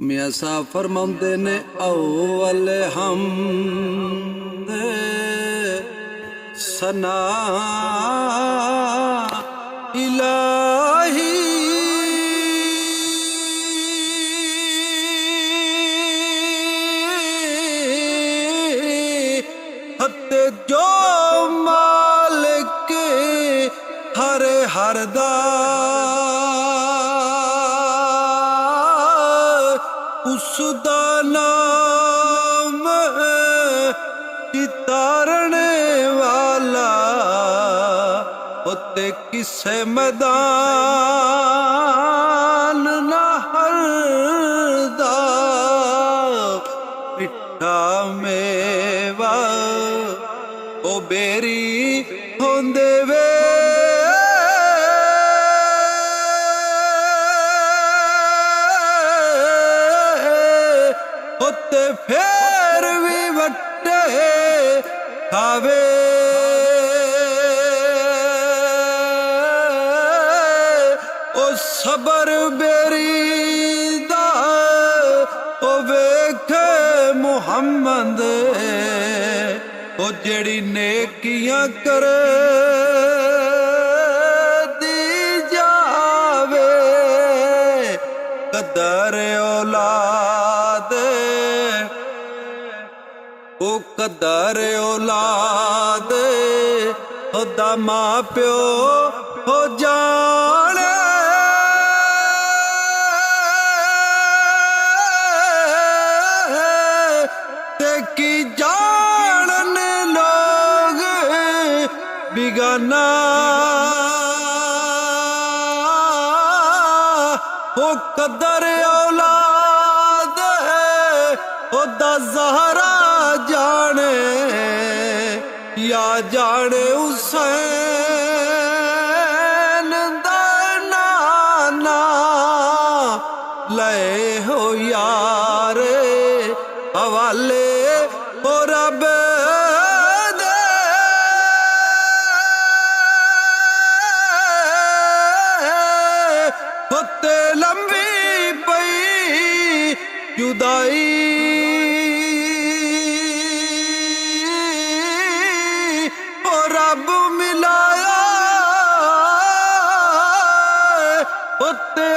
मियाँ साहब फरमाते ने अव्वल हम सना इलाही हत्ते जो मालिक हर हरदा उसदा नाम चितारने वाला होते किसे मैदान ना हरदा मिठा मेवा ओ बेरी होंदे वे होते फेर भी वट्टे खावे ओ सबर बेरी दा ओ वेखे मुहम्मद ओ जेड़ी नेकियां करे दी जावे कदर औलाद ओ कदर औलाद ओदा मां प्यो हो जाने ते की जानन लोग बिगाना ओ कदर औलाद ओदा ज़हरा जाने या जाने हुसैन दा नाना ले हो यारे हवाले हो रब दे होते लंबी पई जुदाई रब मिलाया होते